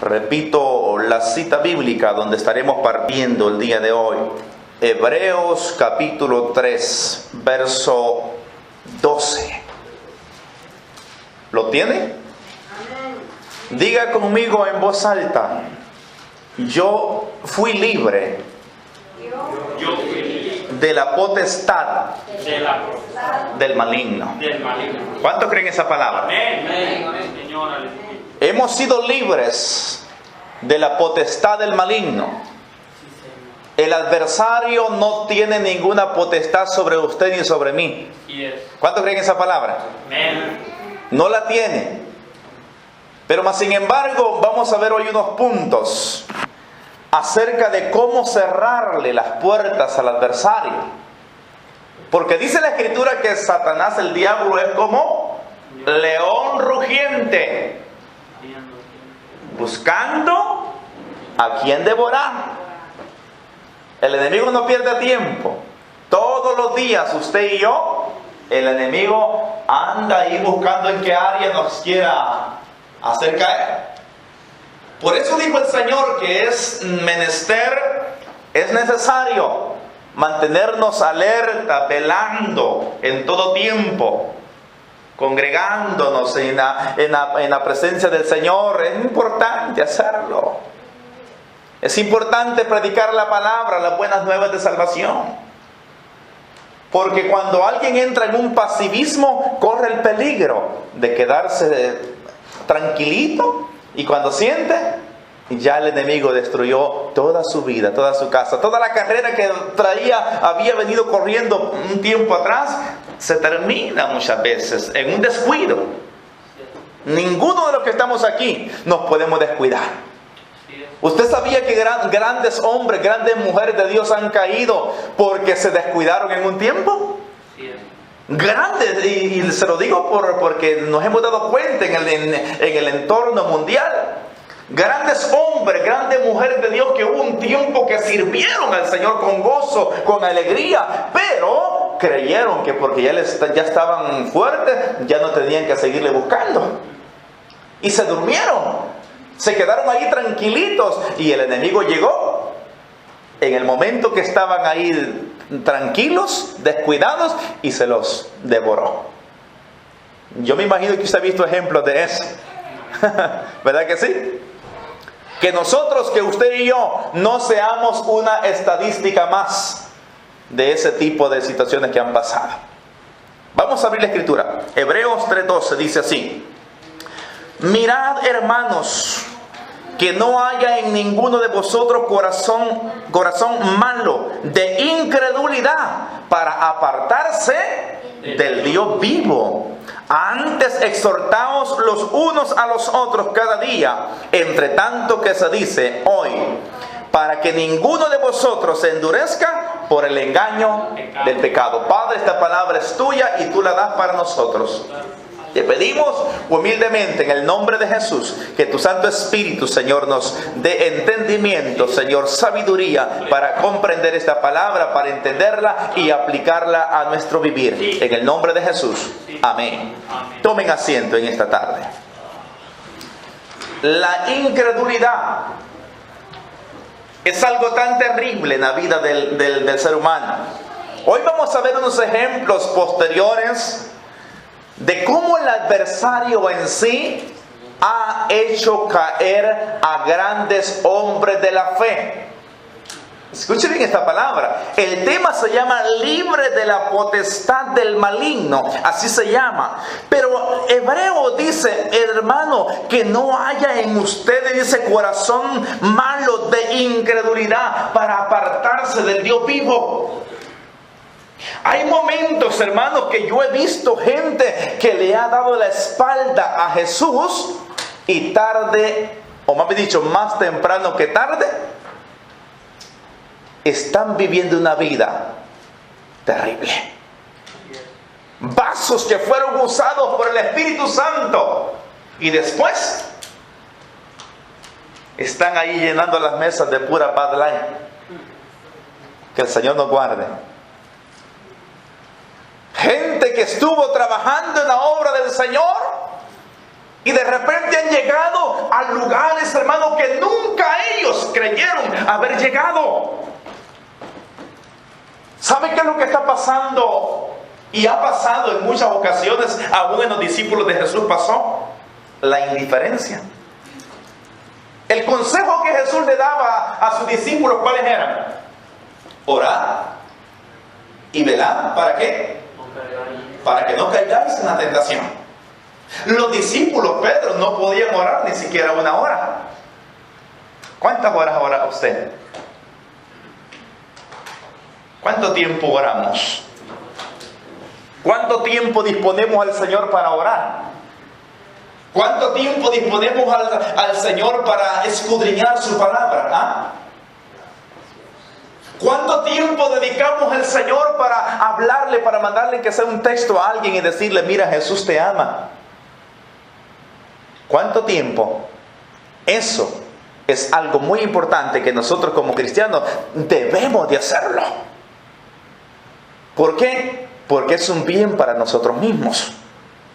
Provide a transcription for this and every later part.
Repito la cita bíblica donde estaremos partiendo el día de hoy. Hebreos capítulo 3, verso 12. ¿Lo tiene? Diga conmigo en voz alta: yo fui libre de la potestad del maligno. ¿Cuántos creen esa palabra? Hemos sido libres de la potestad del maligno. El adversario no tiene ninguna potestad sobre usted ni sobre mí. ¿Cuántos creen esa palabra? No la tiene. Pero más sin embargo, vamos a ver hoy unos puntos acerca de cómo cerrarle las puertas al adversario. Porque dice la Escritura que Satanás, el diablo, es como león rugiente, buscando a quien devorar. El enemigo no pierde tiempo. Todos los días, usted y yo, el enemigo anda ahí buscando en qué área nos quiera hacer caer. Por eso dijo el Señor que es necesario mantenernos alerta, velando en todo tiempo, congregándonos en la presencia del Señor. Es importante hacerlo. Es importante predicar la palabra, las buenas nuevas de salvación. Porque cuando alguien entra en un pasivismo, corre el peligro de quedarse tranquilito, y cuando siente, ya el enemigo destruyó toda su vida, toda su casa, toda la carrera que había venido corriendo un tiempo atrás, se termina muchas veces en un descuido. Ninguno de los que estamos aquí nos podemos descuidar. ¿Usted sabía que grandes hombres, grandes mujeres de Dios han caído porque se descuidaron en un tiempo? Grandes, y se lo digo porque nos hemos dado cuenta en el entorno mundial. Grandes hombres, grandes mujeres de Dios que hubo un tiempo que sirvieron al Señor con gozo, con alegría, pero creyeron que porque ya estaban fuertes, ya no tenían que seguirle buscando. Y se durmieron. Se quedaron ahí tranquilitos y el enemigo llegó en el momento que estaban ahí tranquilos, descuidados, y se los devoró. Yo me imagino que usted ha visto ejemplos de eso. ¿Verdad que sí? Que nosotros, que usted y yo, no seamos una estadística más de ese tipo de situaciones que han pasado. Vamos a abrir la Escritura. Hebreos 3:12 dice así: mirad, hermanos, que no haya en ninguno de vosotros corazón malo de incredulidad para apartarse del Dios vivo. Antes exhortaos los unos a los otros cada día, entre tanto que se dice hoy, para que ninguno de vosotros se endurezca por el engaño del pecado. Padre, esta palabra es tuya y tú la das para nosotros. Te pedimos humildemente en el nombre de Jesús que tu Santo Espíritu, Señor, nos dé entendimiento, Señor, sabiduría para comprender esta palabra, para entenderla y aplicarla a nuestro vivir. En el nombre de Jesús. Amén. Tomen asiento en esta tarde. La incredulidad es algo tan terrible en la vida del ser humano. Hoy vamos a ver unos ejemplos posteriores de cómo el adversario en sí ha hecho caer a grandes hombres de la fe. Escuche bien esta palabra. El tema se llama libre de la potestad del maligno. Así se llama. Pero Hebreo dice, hermano, que no haya en ustedes ese corazón malo de incredulidad para apartarse del Dios vivo. Hay momentos, hermanos, que yo he visto gente que le ha dado la espalda a Jesús y tarde, o más bien dicho, más temprano que tarde, están viviendo una vida terrible. Vasos que fueron usados por el Espíritu Santo y después están ahí llenando las mesas de pura Bud Light. Que el Señor nos guarde. Gente que estuvo trabajando en la obra del Señor Y de repente han llegado a lugares, hermano, que nunca ellos creyeron haber llegado. ¿Sabe qué es lo que está pasando? Y ha pasado en muchas ocasiones, aún en los discípulos de Jesús pasó. La indiferencia. El consejo que Jesús le daba a sus discípulos, ¿cuáles eran? Orar y velar. ¿Para qué? Para que no caigáis en la tentación. Los discípulos, Pedro, no podían orar ni siquiera una hora. ¿Cuántas horas ora usted? ¿Cuánto tiempo oramos? ¿Cuánto tiempo disponemos al Señor para orar? ¿Cuánto tiempo disponemos al Señor para escudriñar su palabra? ¿Ah? ¿Cuánto tiempo dedicamos al Señor para hablarle, para mandarle que sea un texto a alguien y decirle, mira, Jesús te ama? ¿Cuánto tiempo? Eso es algo muy importante que nosotros como cristianos debemos de hacerlo. ¿Por qué? Porque es un bien para nosotros mismos.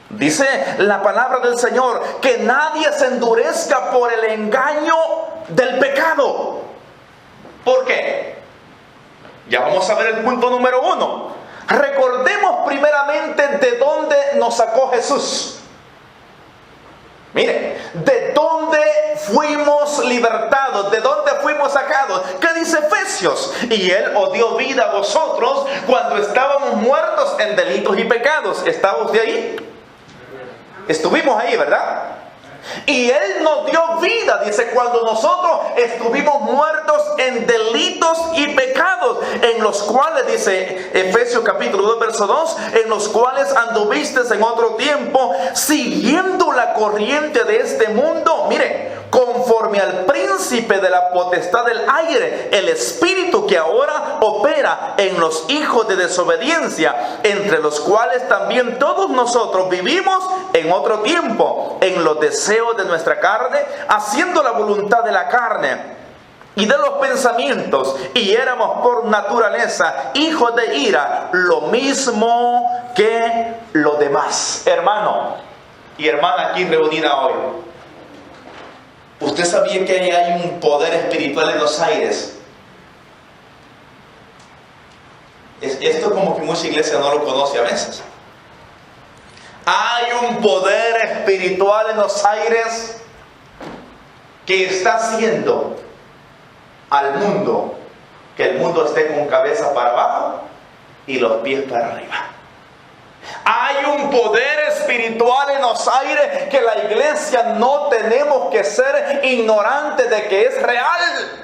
Dice la palabra del Señor que nadie se endurezca por el engaño del pecado. ¿Por qué? Ya vamos a ver el punto número 1. Recordemos primeramente de dónde nos sacó Jesús. Mire, ¿de dónde fuimos libertados? ¿De dónde fuimos sacados? ¿Qué dice Efesios? Y Él os dio vida a vosotros cuando estábamos muertos en delitos y pecados. ¿Estamos de ahí? Estuvimos ahí, ¿verdad? Y Él nos dio vida, dice, cuando nosotros estuvimos muertos en delitos y pecados, en los cuales, dice Efesios capítulo 2, verso 2, en los cuales anduvisteis en otro tiempo, siguiendo la corriente de este mundo, mire, conforme al príncipe de la potestad del aire, el espíritu que ahora opera en los hijos de desobediencia, entre los cuales también todos nosotros vivimos en otro tiempo, en los deseos de nuestra carne, haciendo la voluntad de la carne y de los pensamientos, y éramos por naturaleza hijos de ira, lo mismo que los demás. Hermano y hermana aquí reunida hoy, ¿usted sabía que hay un poder espiritual en los aires? Esto como que mucha iglesia no lo conoce a veces. Hay un poder espiritual en los aires que está haciendo al mundo que el mundo esté con cabeza para abajo y los pies para arriba. Hay un poder espiritual en los aires que la iglesia no tenemos que ser ignorantes de que es real.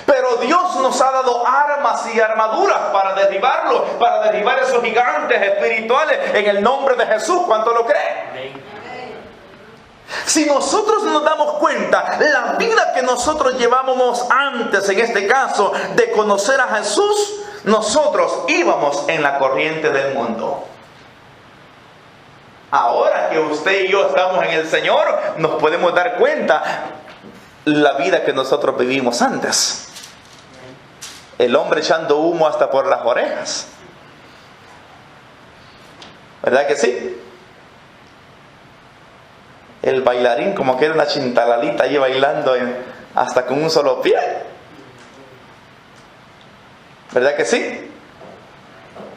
Pero Dios nos ha dado armas y armaduras para derribarlo, para derribar esos gigantes espirituales en el nombre de Jesús. ¿Cuánto lo cree? Si nosotros nos damos cuenta, la vida que nosotros llevábamos antes, en este caso, de conocer a Jesús, nosotros íbamos en la corriente del mundo. Ahora que usted y yo estamos en el Señor, nos podemos dar cuenta la vida que nosotros vivimos antes. El hombre echando humo hasta por las orejas. ¿Verdad que sí? El bailarín como que era una chintalalita ahí bailando hasta con un solo pie. ¿Verdad que sí?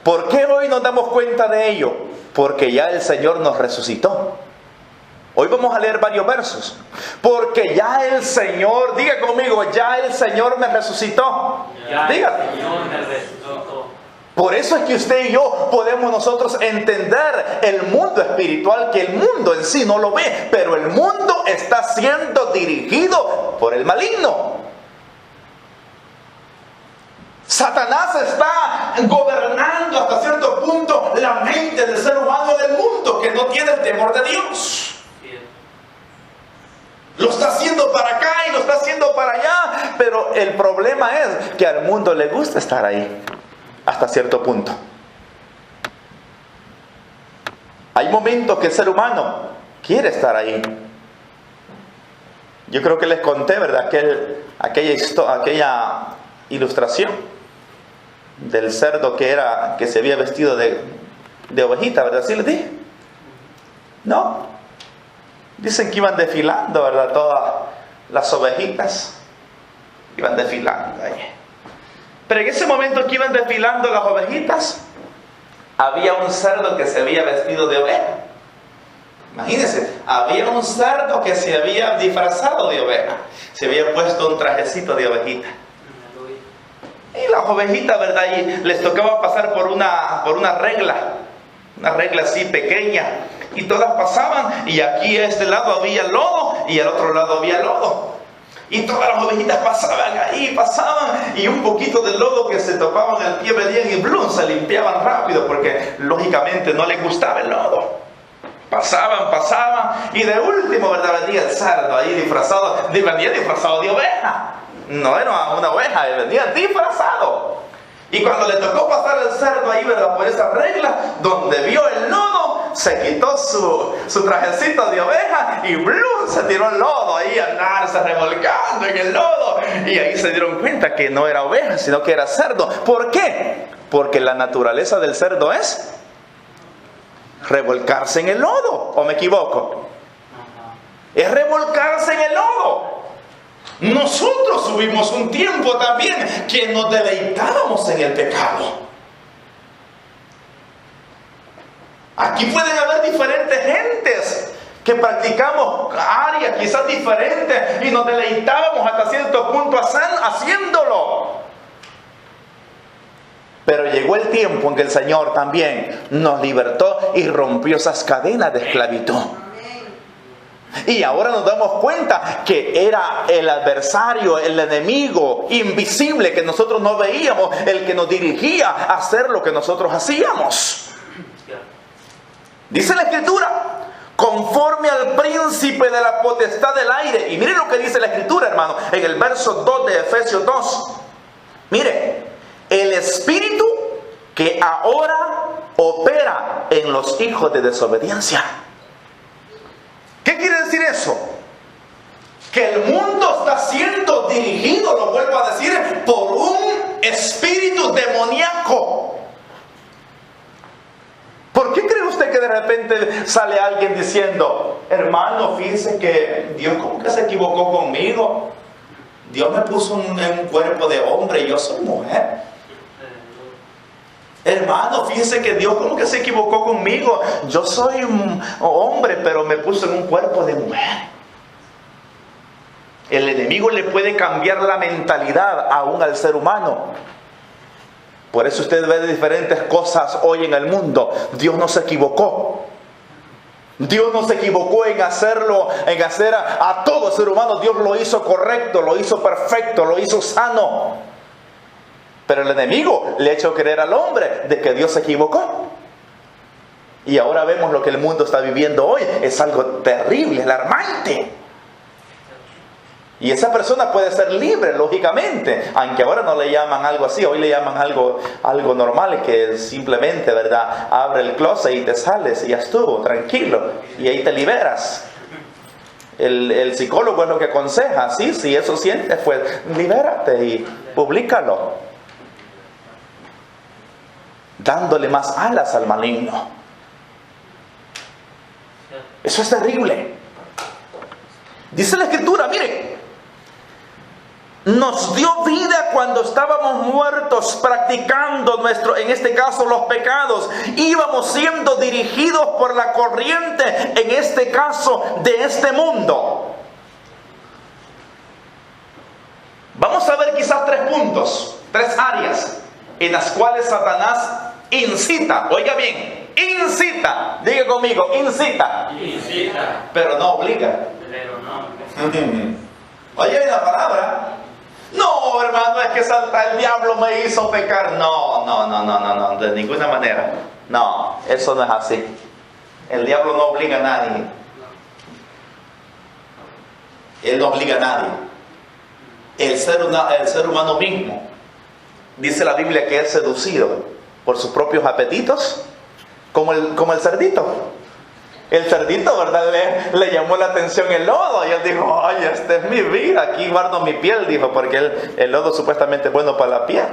¿Por qué hoy nos damos cuenta de ello? Porque ya el Señor nos resucitó. Hoy vamos a leer varios versos. Porque ya el Señor, diga conmigo, ya el Señor me resucitó. Diga. El Señor me resucitó. Por eso es que usted y yo podemos nosotros entender el mundo espiritual, que el mundo en sí no lo ve, pero el mundo está siendo dirigido por el maligno. Satanás está gobernando hasta cierto punto la mente del ser humano del mundo, que no tiene el temor de Dios. Lo está haciendo para acá y lo está haciendo para allá, pero el problema es que al mundo le gusta estar ahí, hasta cierto punto. Hay momentos que el ser humano quiere estar ahí. Yo creo que les conté, ¿verdad? Aquella ilustración del cerdo que se había vestido de ovejita, ¿verdad? ¿Sí les dije? No. Dicen que iban desfilando, ¿verdad? Todas las ovejitas iban desfilando ahí. Pero en ese momento que iban desfilando las ovejitas, había un cerdo que se había vestido de oveja. Imagínense, había un cerdo que se había disfrazado de oveja. Se había puesto un trajecito de ovejita. Y las ovejitas, ¿verdad? Y les tocaba pasar por una regla así pequeña. Y todas pasaban, y aquí a este lado había lodo, y al otro lado había lodo. Y todas las ovejitas pasaban, y un poquito de lodo que se topaban el pie, venían y blum, se limpiaban rápido, porque lógicamente no les gustaba el lodo. Pasaban, y de último, ¿verdad? Venía el cerdo ahí venía disfrazado de oveja. No era una oveja, venía disfrazado. Y cuando le tocó pasar el cerdo ahí, ¿verdad? Por esa regla, donde vio el lodo, se quitó su trajecito de oveja y ¡blum! Se tiró el lodo ahí a andarse revolcando en el lodo. Y ahí se dieron cuenta que no era oveja, sino que era cerdo. ¿Por qué? Porque la naturaleza del cerdo es revolcarse en el lodo. ¿O me equivoco? Es revolcarse en el lodo. Nosotros tuvimos un tiempo también que nos deleitábamos en el pecado. Aquí pueden haber diferentes gentes que practicamos áreas quizás diferentes y nos deleitábamos hasta cierto punto haciéndolo. Pero llegó el tiempo en que el Señor también nos libertó y rompió esas cadenas de esclavitud. Y ahora nos damos cuenta que era el adversario, el enemigo invisible que nosotros no veíamos, el que nos dirigía a hacer lo que nosotros hacíamos. Dice la Escritura, conforme al príncipe de la potestad del aire. Y miren lo que dice la Escritura, hermano, en el verso 2 de Efesios 2. Mire, el espíritu que ahora opera en los hijos de desobediencia. ¿Qué quiere decir eso? Que el mundo está siendo dirigido, lo vuelvo a decir, por un espíritu demoníaco. ¿Por qué cree usted que de repente sale alguien diciendo, hermano, fíjese que Dios como que se equivocó conmigo? Dios me puso en un cuerpo de hombre y yo soy mujer. Hermano, fíjese que Dios como que se equivocó conmigo. Yo soy un hombre, pero me puso en un cuerpo de mujer. El enemigo le puede cambiar la mentalidad aún al ser humano. Por eso usted ve diferentes cosas hoy en el mundo. Dios no se equivocó. Dios no se equivocó en hacerlo, en hacer a todo ser humano. Dios lo hizo correcto, lo hizo perfecto, lo hizo sano. Pero el enemigo le ha hecho creer al hombre de que Dios se equivocó. Y ahora vemos lo que el mundo está viviendo hoy. Es algo terrible, alarmante. Y esa persona puede ser libre, lógicamente. Aunque ahora no le llaman algo así. Hoy le llaman algo normal, que simplemente, ¿verdad? Abre el closet y te sales y ya estuvo, tranquilo. Y ahí te liberas. El psicólogo es lo que aconseja. Sí, si eso sientes, pues libérate y públicalo. Dándole más alas al maligno. Eso es terrible. Dice la Escritura, mire, nos dio vida cuando estábamos muertos practicando en este caso los pecados. Íbamos siendo dirigidos por la corriente, en este caso, de este mundo. Vamos a ver quizás 3 puntos, 3 áreas en las cuales Satanás incita, oiga bien, incita, diga conmigo, incita, pero no obliga. Oye, la palabra, no, hermano, es que el diablo me hizo pecar. No, de ninguna manera. No, eso no es así. El diablo no obliga a nadie. Él no obliga a nadie. El ser humano mismo, dice la Biblia, que es seducido por sus propios apetitos, como el cerdito. El cerdito, ¿verdad? Le llamó la atención el lodo y él dijo, ay, esta es mi vida, aquí guardo mi piel, dijo, porque el lodo supuestamente es bueno para la piel.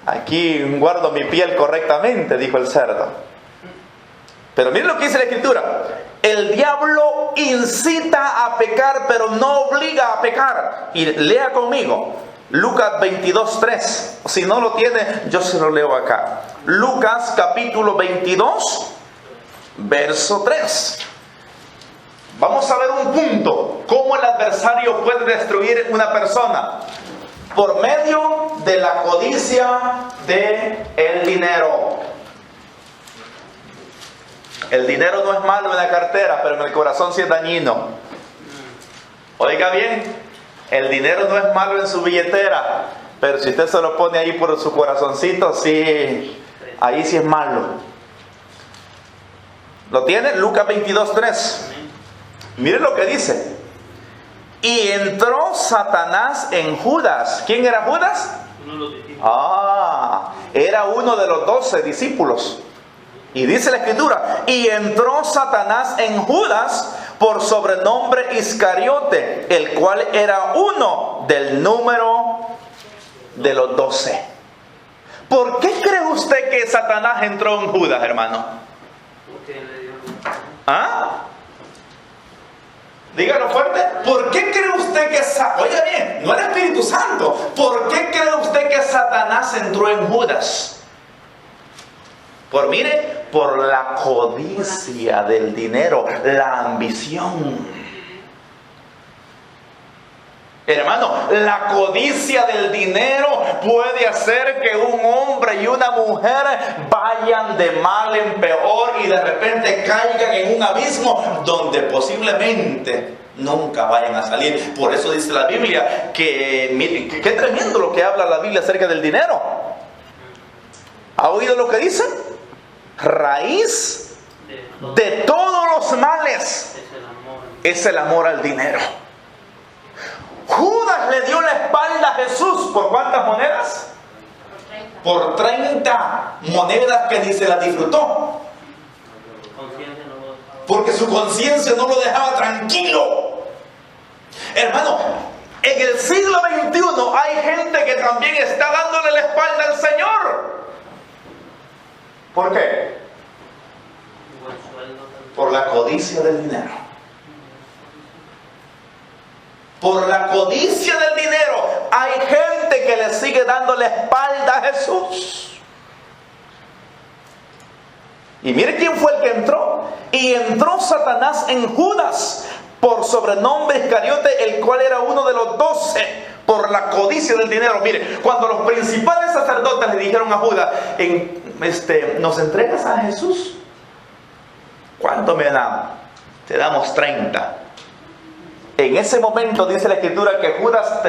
Aquí guardo mi piel correctamente, dijo el cerdo. Pero miren lo que dice la Escritura. El diablo incita a pecar, pero no obliga a pecar. Y lea conmigo Lucas 22:3. Si no lo tiene, yo se lo leo acá. Lucas capítulo 22, verso 3. Vamos a ver un punto. ¿Cómo el adversario puede destruir una persona? Por medio de la codicia del dinero. El dinero no es malo en la cartera, pero en el corazón sí es dañino. Oiga bien, el dinero no es malo en su billetera, pero si usted se lo pone ahí por su corazoncito, sí, ahí sí es malo. ¿Lo tiene? Lucas 22:3. Miren lo que dice. Y entró Satanás en Judas. ¿Quién era Judas? Era uno de los 12 discípulos. Y dice la Escritura, y entró Satanás en Judas, por sobrenombre Iscariote, el cual era uno del número de los 12. ¿Por qué cree usted que Satanás entró en Judas, hermano? Dígalo fuerte. ¿Por qué cree usted que oiga bien, no el Espíritu Santo? ¿Por qué cree usted que Satanás entró en Judas? Por la codicia del dinero, la ambición. Hermano, la codicia del dinero puede hacer que un hombre y una mujer vayan de mal en peor y de repente caigan en un abismo donde posiblemente nunca vayan a salir. Por eso dice la Biblia que, miren, qué tremendo lo que habla la Biblia acerca del dinero. ¿Ha oído lo que dice? Raíz de todos los males es el amor al dinero. Judas le dio la espalda a Jesús. ¿Por cuántas monedas? Por 30 monedas que ni se las disfrutó. Porque su conciencia no lo dejaba tranquilo. Hermano, en el siglo XXI hay gente que también está dándole la espalda al Señor. ¿Por qué? Por la codicia del dinero. Por la codicia del dinero hay gente que le sigue dando la espalda a Jesús. Y mire quién fue el que entró. Y entró Satanás en Judas, por sobrenombre Iscariote, el cual era uno de los 12, por la codicia del dinero. Mire, cuando los principales sacerdotes le dijeron a Judas, ¿nos entregas a Jesús? ¿Cuánto me dan? Te damos 30. En ese momento dice la Escritura que Judas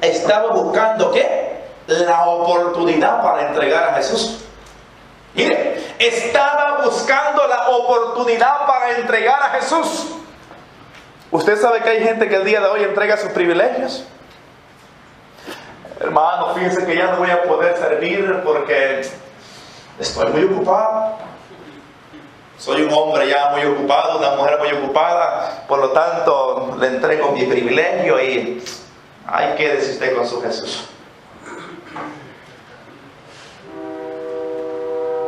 estaba buscando ¿qué? La oportunidad para entregar a Jesús. Mire, estaba buscando la oportunidad para entregar a Jesús. ¿Usted sabe que hay gente que el día de hoy entrega sus privilegios? Hermano, fíjense que ya no voy a poder servir porque estoy muy ocupado. Soy un hombre ya muy ocupado, una mujer muy ocupada, por lo tanto le entrego mi privilegio y ahí quédese usted con su Jesús.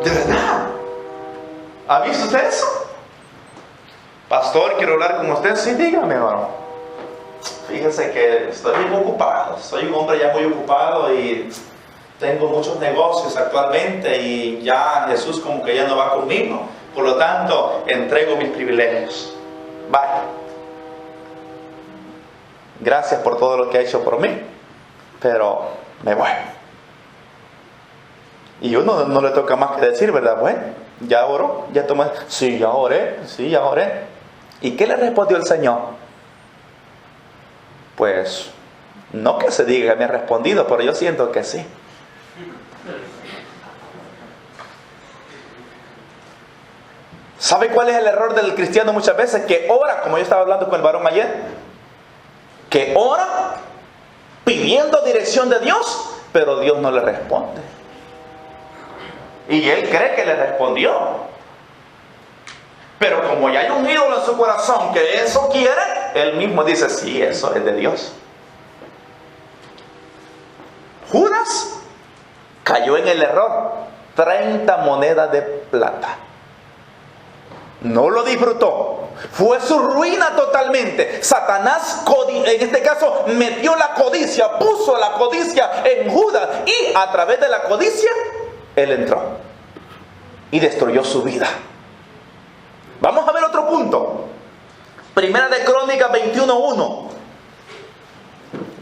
¿De verdad? ¿Ha visto usted eso? Pastor, quiero hablar con usted. Sí, dígame, hermano. Fíjese que estoy muy ocupado, soy un hombre ya muy ocupado y tengo muchos negocios actualmente y ya Jesús como que ya no va conmigo. Por lo tanto, entrego mis privilegios. Vaya. Gracias por todo lo que ha hecho por mí, pero me voy. Y uno no le toca más que decir, ¿verdad? Bueno, ¿ya oró? ¿Ya tomó? Sí, ya oré. Sí, ya oré. ¿Y qué le respondió el Señor? Pues, no que se diga que me ha respondido, pero yo siento que sí. ¿Sabe cuál es el error del cristiano muchas veces? Que ora, como yo estaba hablando con el varón ayer, que ora pidiendo dirección de Dios, pero Dios no le responde. Y él cree que le respondió. Pero como ya hay un ídolo en su corazón que eso quiere, él mismo dice, sí, eso es de Dios. Judas cayó en el error. 30 monedas de plata. No lo disfrutó. Fue su ruina totalmente. Satanás, en este caso, metió la codicia, puso la codicia en Judas, y a través de la codicia, él entró y destruyó su vida. Vamos a ver otro punto. Primera de Crónicas 21:1.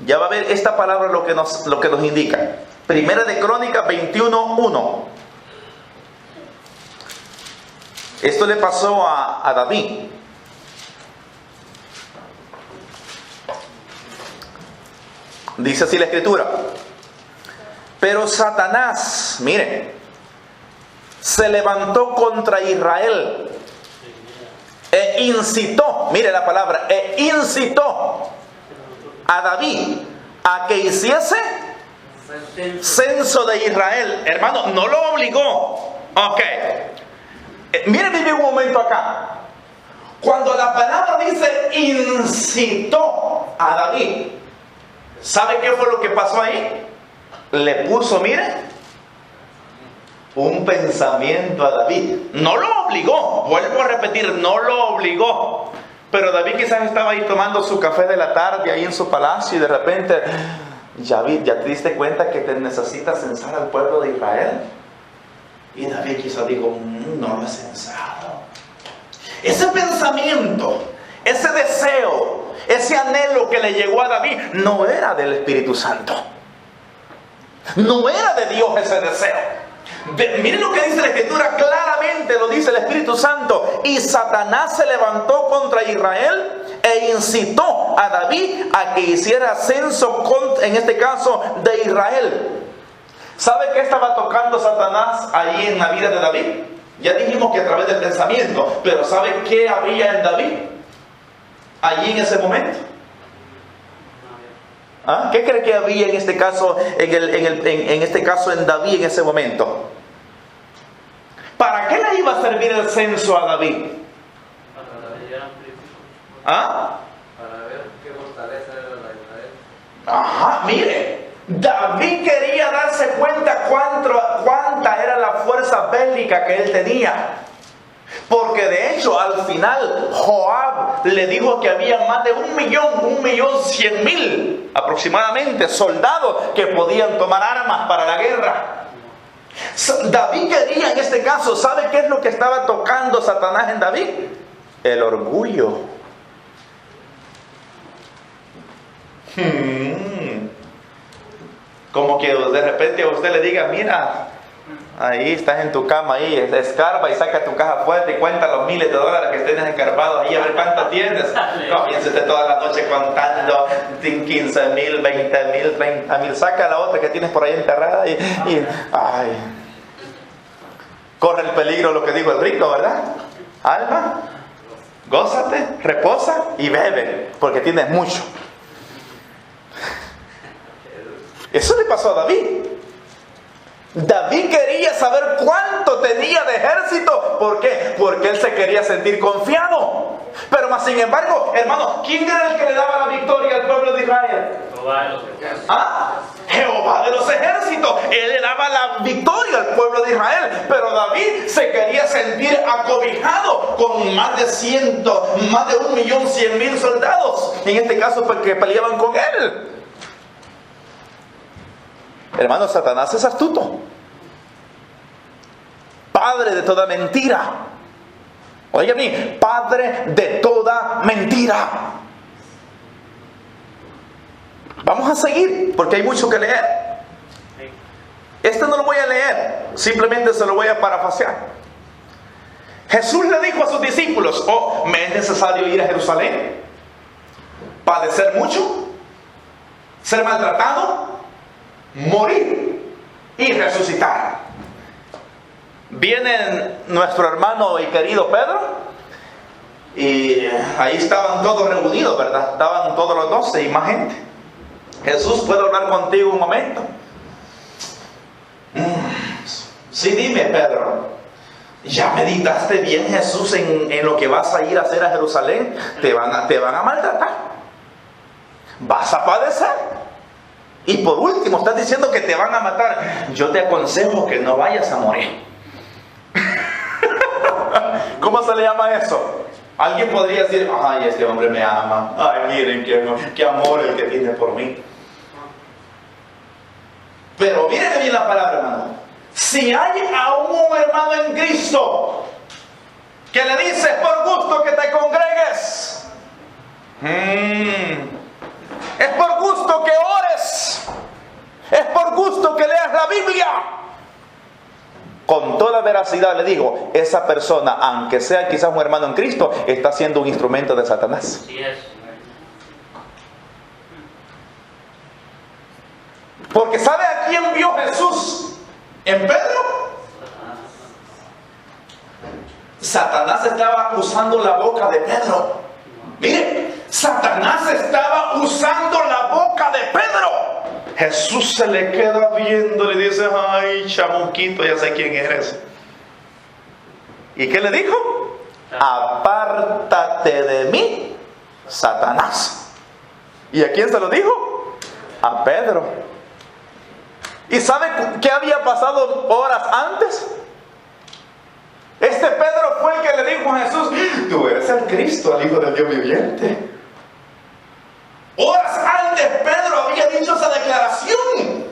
Ya va a ver esta palabra lo que nos indica. Primera de Crónicas 21:1. Esto le pasó a David. Dice así la Escritura: pero Satanás, mire, se levantó contra Israel e incitó, mire la palabra, incitó a David a que hiciese censo de Israel. Hermano, no lo obligó. Ok. Mire un momento acá. Cuando la palabra dice incitó a David, ¿sabe qué fue lo que pasó ahí? Le puso, mire, un pensamiento a David. No lo obligó, vuelvo a repetir, no lo obligó. Pero David quizás estaba ahí tomando su café de la tarde ahí en su palacio, y de repente, ¿ya te diste cuenta que te necesitas censar al pueblo de Israel? Y David quizás dijo, no lo he censado. Ese pensamiento, ese deseo, ese anhelo que le llegó a David, no era del Espíritu Santo. No era de Dios ese deseo. Miren lo que dice la Escritura, claramente lo dice el Espíritu Santo. Y Satanás se levantó contra Israel e incitó a David a que hiciera censo, en este caso, de Israel. ¿Sabe qué estaba tocando Satanás ahí en la vida de David? Ya dijimos que a través del pensamiento, pero ¿sabe qué había en David allí en ese momento? ¿Ah? ¿Qué cree que había en este caso, en David en ese momento? ¿Para qué le iba a servir el censo a David? ¿Ah? Para ver qué fortaleza era la de Israel. Ajá, mire, David quería darse cuenta cuánta era la fuerza bélica que él tenía. Porque de hecho al final Joab le dijo que había más de 1.100.000 aproximadamente soldados que podían tomar armas para la guerra. David quería en este caso, ¿sabe qué es lo que estaba tocando Satanás en David? El orgullo. Como que de repente a usted le diga, mira, ahí estás en tu cama, ahí escarba y saca tu caja fuerte y cuenta los miles de dólares que tienes escarbados ahí, a ver cuánto tienes. Comiéncete toda la noche contando 15.000, 20.000, 30.000. Saca la otra que tienes por ahí enterrada y ay, corre el peligro lo que dijo el rico, ¿verdad? Alma, gózate, reposa y bebe, porque tienes mucho. Eso le pasó a David. David quería saber cuánto tenía de ejército. ¿Por qué? Porque él se quería sentir confiado. Pero más sin embargo, hermano, ¿quién era el que le daba la victoria al pueblo de Israel? Jehová de los ejércitos. ¿Ah? Jehová de los ejércitos. Él le daba la victoria al pueblo de Israel. Pero David se quería sentir acobijado con más de 1.100.000 soldados. En este caso, porque peleaban con él. Hermano, Satanás es astuto, padre de toda mentira. Oiga bien, padre de toda mentira. Vamos a seguir, porque hay mucho que leer. Este no lo voy a leer, simplemente se lo voy a parafrasear. Jesús le dijo a sus discípulos, ¿me es necesario ir a Jerusalén? ¿Padecer mucho? ¿Ser maltratado? ¿Morir y resucitar? Viene nuestro hermano y querido Pedro, y ahí estaban todos reunidos, ¿verdad? Estaban todos los 12 y más gente. Jesús, ¿puedo hablar contigo un momento? Sí, dime, Pedro. ¿Ya meditaste bien, Jesús, en lo que vas a ir a hacer a Jerusalén? Te van a maltratar, vas a padecer. Y por último, estás diciendo que te van a matar. Yo te aconsejo que no vayas a morir. ¿Cómo se le llama eso? Alguien podría decir, ay, este hombre me ama. Ay, miren qué amor el que tiene por mí. Pero miren bien la palabra, hermano. Si hay a un hermano en Cristo que le dice, es por gusto que te congregues, es por gusto que ores, es por gusto que leas la Biblia, con toda veracidad le digo, esa persona, aunque sea quizás un hermano en Cristo, está siendo un instrumento de Satanás. Así es. Porque ¿sabe a quién vio Jesús en Pedro? Satanás estaba usando la boca de Pedro. Mire, Satanás estaba usando la boca de Pedro. Jesús se le queda viendo, le dice, ay, chamuquito, ya sé quién eres. ¿Y qué le dijo? Apártate de mí, Satanás. ¿Y a quién se lo dijo? A Pedro. ¿Y sabe qué había pasado horas antes? Este Pedro fue el que le dijo a Jesús, tú eres el Cristo, el Hijo del Dios viviente. Horas antes Pedro había dicho esa declaración.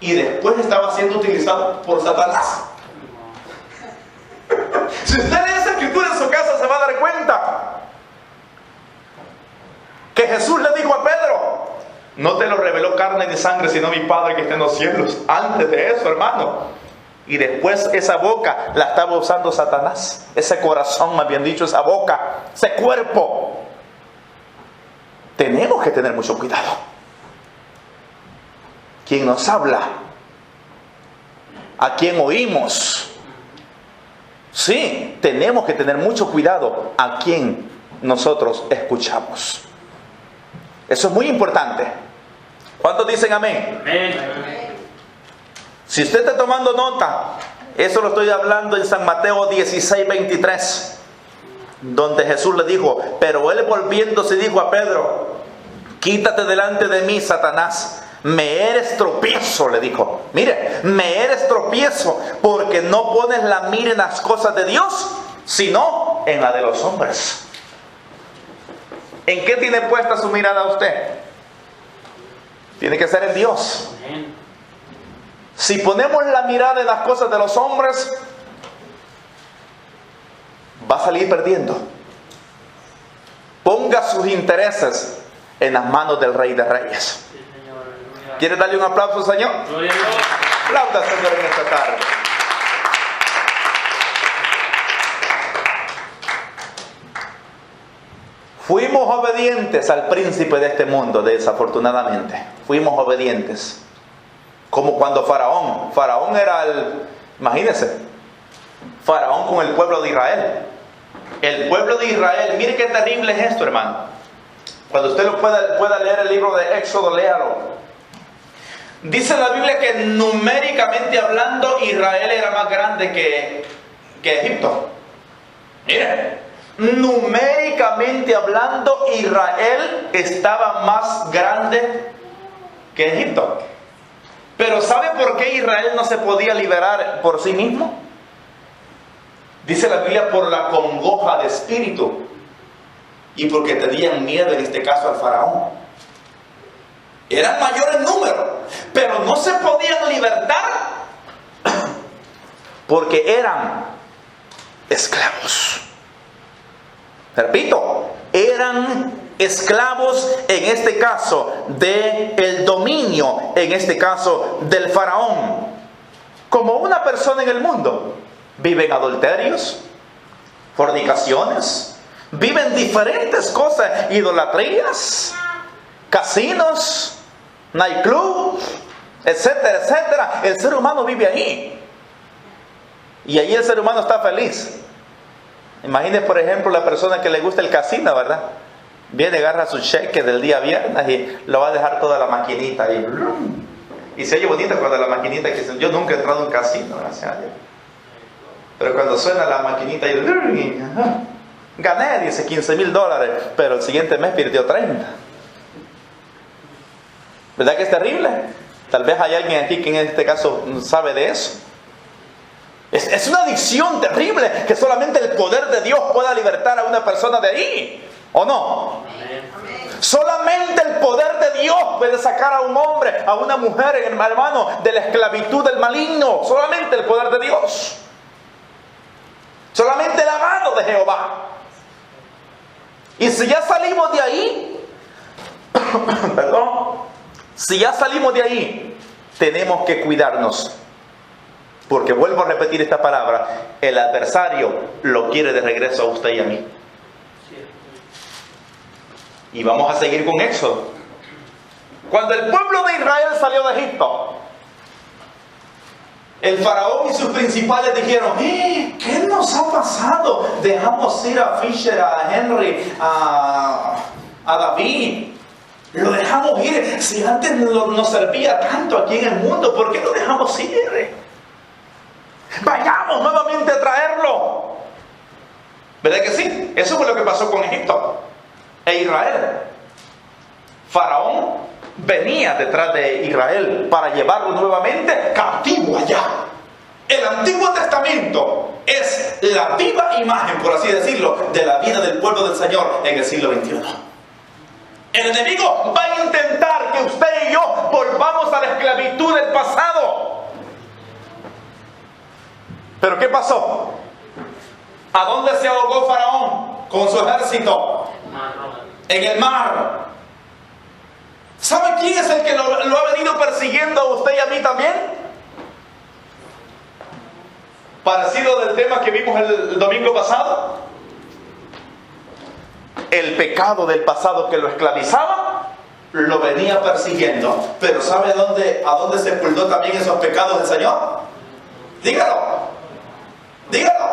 Y después estaba siendo utilizado por Satanás. Si usted lee esa escritura en su casa se va a dar cuenta que Jesús le dijo a Pedro, no te lo reveló carne ni sangre, sino mi Padre que está en los cielos. Antes de eso, hermano. Y después esa boca la estaba usando Satanás. Ese corazón, más bien dicho, esa boca, ese cuerpo. Tenemos que tener mucho cuidado. ¿Quién nos habla? ¿A quién oímos? Sí, tenemos que tener mucho cuidado a quién nosotros escuchamos. Eso es muy importante. ¿Cuántos dicen amén? Amén. Si usted está tomando nota, eso lo estoy hablando en San Mateo 16, 23, donde Jesús le dijo, pero él volviéndose dijo a Pedro, quítate delante de mí, Satanás, me eres tropiezo, le dijo. Mire, me eres tropiezo porque no pones la mira en las cosas de Dios, sino en la de los hombres. ¿En qué tiene puesta su mirada usted? Tiene que ser en Dios. Si ponemos la mirada en las cosas de los hombres, va a salir perdiendo. Ponga sus intereses en las manos del Rey de Reyes. ¿Quiere darle un aplauso al Señor? Aplauda al Señor en esta tarde. Fuimos obedientes al príncipe de este mundo, desafortunadamente. Fuimos obedientes. Como cuando Faraón era imagínense, Faraón con el pueblo de Israel. El pueblo de Israel, mire qué terrible es esto, hermano. Cuando usted lo pueda leer el libro de Éxodo, léalo. Dice la Biblia que numéricamente hablando, Israel era más grande que Egipto. Mire, numéricamente hablando, Israel estaba más grande que Egipto. Pero ¿sabe por qué Israel no se podía liberar por sí mismo? Dice la Biblia, por la congoja de espíritu. Y porque tenían miedo, en este caso, al faraón. Eran mayores en número, pero no se podían libertar porque eran esclavos. Repito, eran esclavos, en este caso del dominio, en este caso del faraón. Como una persona en el mundo, viven adulterios, fornicaciones, viven diferentes cosas, idolatrías, casinos, nightclubs, etcétera, etcétera. El ser humano vive ahí, y ahí el ser humano está feliz. Imagine, por ejemplo, la persona que le gusta el casino, ¿verdad? Viene, agarra su cheque del día viernes y lo va a dejar toda la maquinita y se oye bonito cuando la maquinita, que yo nunca he entrado a un casino, gracias a Dios, pero cuando suena la maquinita y gané, dice, $15,000, pero el siguiente mes perdió 30. ¿Verdad que es terrible? Tal vez hay alguien aquí que en este caso sabe de eso. Es una adicción terrible que solamente el poder de Dios pueda libertar a una persona de ahí. ¿O no? Solamente el poder de Dios puede sacar a un hombre, a una mujer, hermano, de la esclavitud del maligno. Solamente el poder de Dios. Solamente la mano de Jehová. Y si ya salimos de ahí, perdón, si ya salimos de ahí, tenemos que cuidarnos. Porque vuelvo a repetir esta palabra, el adversario lo quiere de regreso a usted y a mí. Y vamos a seguir con Éxodo. Cuando el pueblo de Israel salió de Egipto, el faraón y sus principales dijeron: ¿qué nos ha pasado? Dejamos ir a Fisher, a Henry, a David. Lo dejamos ir. Si antes nos servía tanto aquí en el mundo, ¿por qué lo dejamos ir? Vayamos nuevamente a traerlo. ¿Verdad que sí? Eso fue lo que pasó con Egipto e Israel. Faraón venía detrás de Israel para llevarlo nuevamente cautivo allá. El Antiguo Testamento es la viva imagen, por así decirlo, de la vida del pueblo del Señor en el siglo XXI. El enemigo va a intentar que usted y yo volvamos a la esclavitud del pasado. ¿Pero qué pasó? ¿A dónde se ahogó Faraón con su ejército? En el mar. ¿Sabe quién es el que lo ha venido persiguiendo a usted y a mí también? Parecido del tema que vimos el domingo pasado. El pecado del pasado que lo esclavizaba lo venía persiguiendo. Pero ¿sabe a dónde sepultó también esos pecados del Señor? Dígalo. Dígalo.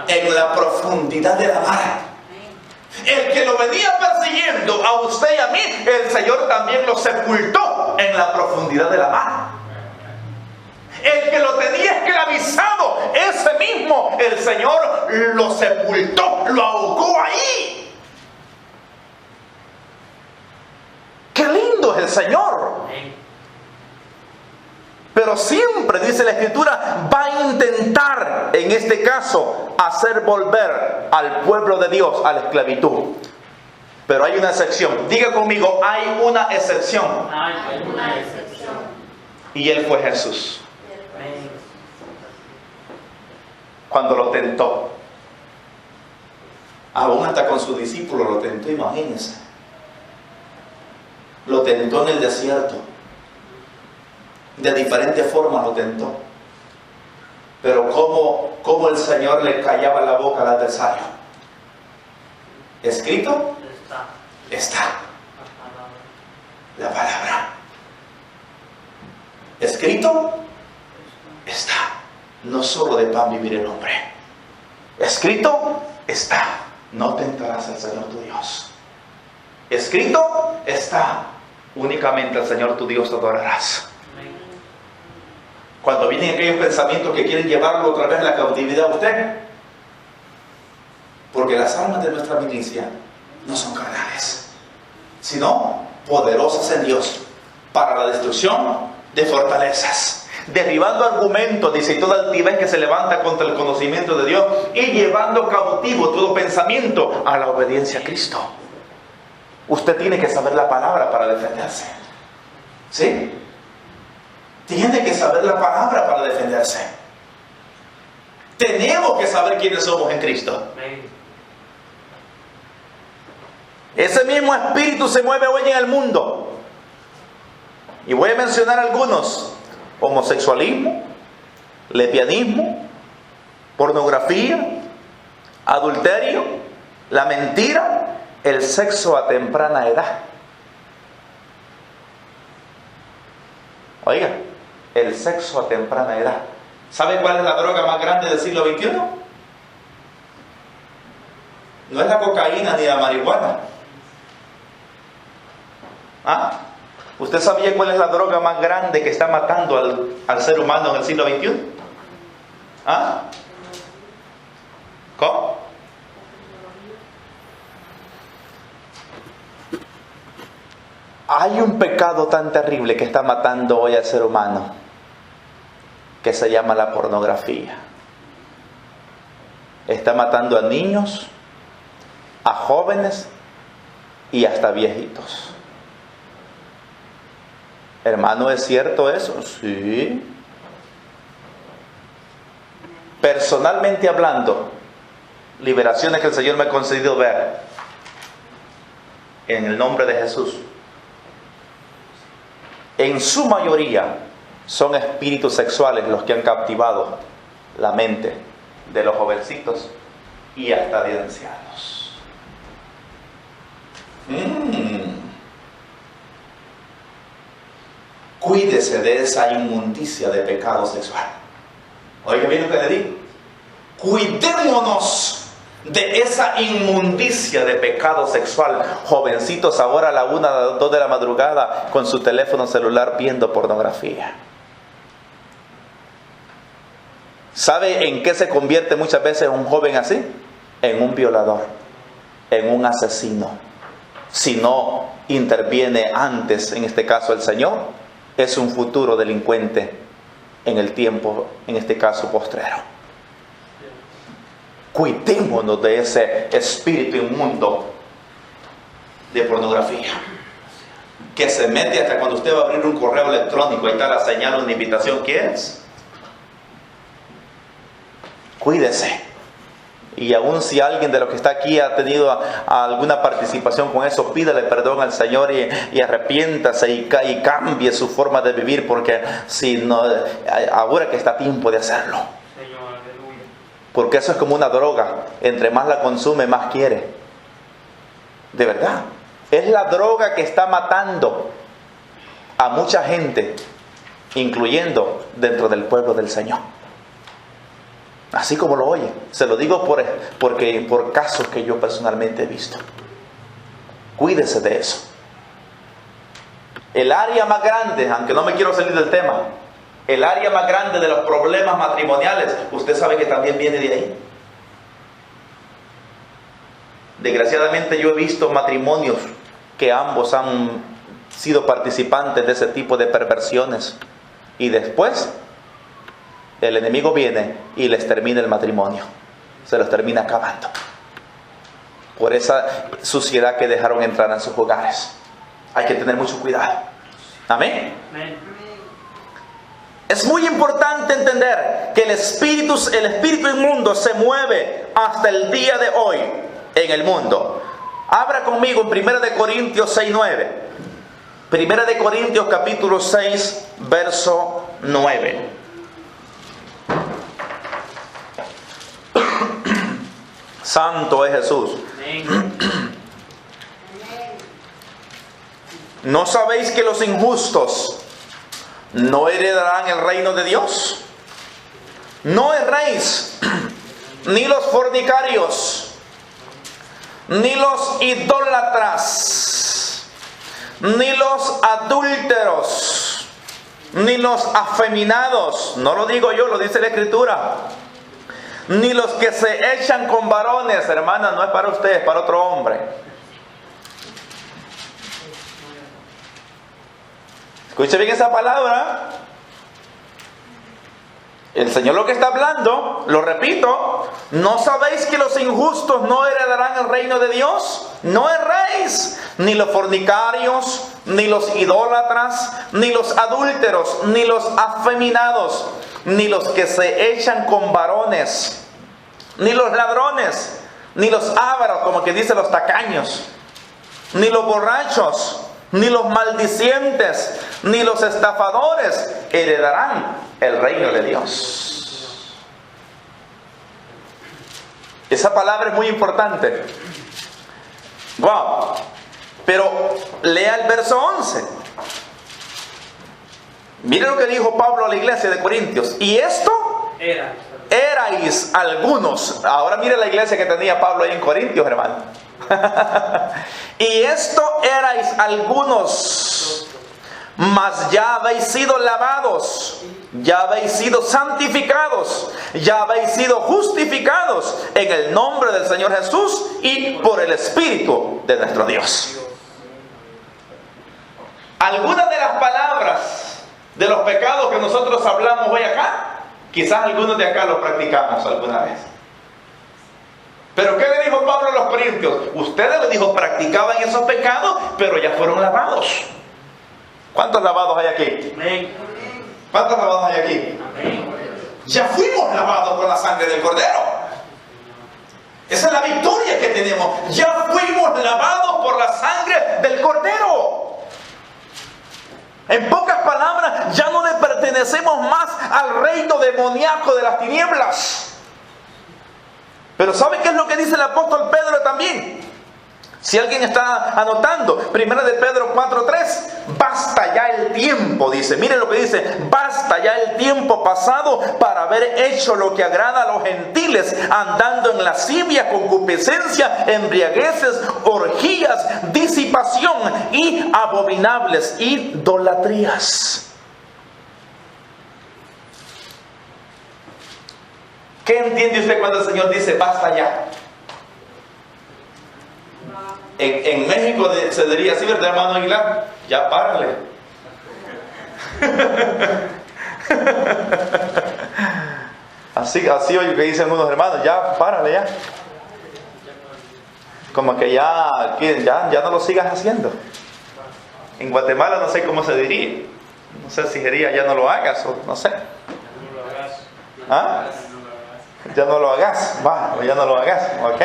En la profundidad de la mar. El que lo venía persiguiendo a usted y a mí, el Señor también lo sepultó en la profundidad de la mar. El que lo tenía esclavizado, ese mismo, el Señor lo sepultó, lo ahogó ahí. ¡Qué lindo es el Señor! Pero siempre, dice la Escritura, va a intentar, en este caso, hacer volver al pueblo de Dios a la esclavitud. Pero hay una excepción. Diga conmigo, hay una excepción. Hay una excepción. Y Él fue Jesús. Cuando lo tentó. Aún hasta con sus discípulos lo tentó, imagínense. Lo tentó en el desierto. De diferentes formas lo tentó. Pero ¿cómo el Señor le callaba la boca al adversario? ¿Escrito? Está. La palabra. ¿Escrito? Está. No solo de pan vivirá el hombre. ¿Escrito? Está. No tentarás al Señor tu Dios. ¿Escrito? Está. Únicamente al Señor tu Dios te adorarás. Cuando vienen aquellos pensamientos que quieren llevarlo otra vez a la cautividad a usted, porque las armas de nuestra milicia no son carnales, sino poderosas en Dios para la destrucción de fortalezas, derribando argumentos, dice, toda altivez que se levanta contra el conocimiento de Dios, y llevando cautivo todo pensamiento a la obediencia a Cristo. Usted tiene que saber la palabra para defenderse. ¿Sí? Tiene que saber la palabra para defenderse. Tenemos que saber quiénes somos en Cristo. Ese mismo espíritu se mueve hoy en el mundo. Y voy a mencionar algunos: homosexualismo, lesbianismo, pornografía, adulterio, la mentira, el sexo a temprana edad. Oiga, el sexo a temprana edad. ¿Sabe cuál es la droga más grande del siglo XXI? No es la cocaína ni la marihuana. ¿Ah? ¿Usted sabía cuál es la droga más grande que está matando al ser humano en el siglo XXI? ¿Ah? ¿Cómo? Hay un pecado tan terrible que está matando hoy al ser humano, que se llama la pornografía. está matando a niños, a jóvenes y hasta viejitos. Hermano, ¿es cierto eso? Sí. Personalmente hablando, liberaciones que el Señor me ha concedido ver, en el nombre de Jesús, en su mayoría son espíritus sexuales los que han captivado la mente de los jovencitos y hasta de ancianos. Cuídese de esa inmundicia de pecado sexual. Oiga bien lo que le digo. Cuidémonos de esa inmundicia de pecado sexual. Jovencitos ahora a la 1, a las 2 de la madrugada con su teléfono celular viendo pornografía. ¿Sabe en qué se convierte muchas veces un joven así? En un violador, en un asesino. Si no interviene antes, en este caso el Señor, es un futuro delincuente en el tiempo, en este caso postrero. Cuidémonos de ese espíritu inmundo de pornografía, que se mete hasta cuando usted va a abrir un correo electrónico, ahí está la señal, una invitación. ¿Qué es? Cuídese. Y aun si alguien de los que está aquí ha tenido alguna participación con eso, pídale perdón al Señor y arrepiéntase y cambie su forma de vivir, porque si no, ahora que está tiempo de hacerlo. Porque eso es como una droga. Entre más la consume, más quiere. De verdad. Es la droga que está matando a mucha gente, incluyendo dentro del pueblo del Señor. Así como lo oye. Se lo digo por casos que yo personalmente he visto. Cuídese de eso. El área más grande, aunque no me quiero salir del tema, el área más grande de los problemas matrimoniales, usted sabe que también viene de ahí. Desgraciadamente yo he visto matrimonios que ambos han sido participantes de ese tipo de perversiones, y después el enemigo viene y les termina el matrimonio, se los termina acabando por esa suciedad que dejaron entrar en sus hogares. Hay que tener mucho cuidado. Amén. Amén. Es muy importante entender que el espíritu inmundo se mueve hasta el día de hoy en el mundo. Abra conmigo en 1 Corintios 6:9. 1 Corintios capítulo 6, verso 9. Santo es Jesús. ¿No sabéis que los injustos no heredarán el reino de Dios? No erréis, ni los fornicarios, ni los idólatras, ni los adúlteros, ni los afeminados. No lo digo yo, lo dice la Escritura. Ni los que se echan con varones. Hermana, no es para usted, es para otro hombre. Escuche bien esa palabra. El Señor lo que está hablando, lo repito: ¿no sabéis que los injustos no heredarán el reino de Dios? No erréis, ni los fornicarios, ni los idólatras, ni los adúlteros, ni los afeminados, ni los que se echan con varones, ni los ladrones, ni los ávaros, como que dicen los tacaños, ni los borrachos, ni los maldicientes, ni los estafadores heredarán el reino de Dios. Esa palabra es muy importante. Wow. Pero lea el verso 11. Mire lo que dijo Pablo a la iglesia de Corintios. Y esto erais algunos. Ahora mire la iglesia que tenía Pablo ahí en Corintios, hermano. Y esto erais algunos, mas ya habéis sido lavados, ya habéis sido santificados, ya habéis sido justificados en el nombre del Señor Jesús y por el Espíritu de nuestro Dios. Algunas de las palabras de los pecados que nosotros hablamos hoy acá, quizás algunos de acá los practicamos alguna vez. Pero ¿qué le dijo Pablo a los corintios? Ustedes, le dijo, practicaban esos pecados, pero ya fueron lavados. ¿Cuántos lavados hay aquí? Amén. ¿Cuántos lavados hay aquí? Amén. Ya fuimos lavados con la sangre del Cordero. Esa es la victoria que tenemos. Ya fuimos lavados por la sangre del Cordero. En pocas palabras, ya no le pertenecemos más al reino demoníaco de las tinieblas. Pero ¿sabe qué es lo que dice el apóstol Pedro también? Si alguien está anotando, 1 de Pedro 4:3, basta ya el tiempo, dice. Miren lo que dice: basta ya el tiempo pasado para haber hecho lo que agrada a los gentiles, andando en lascivia, concupiscencia, embriagueces, orgías, disipación y abominables idolatrías. ¿Qué entiende usted cuando el Señor dice basta ya? En México se diría así, ¿verdad, hermano Aguilar? Ya párale. Así oye que dicen unos hermanos, ya párale ya. Como que ya no lo sigas haciendo. En Guatemala no sé cómo se diría. No sé si sería ya no lo hagas o no sé. ¿Ah? Ya no lo hagas, va, ya no lo hagas, ¿ok?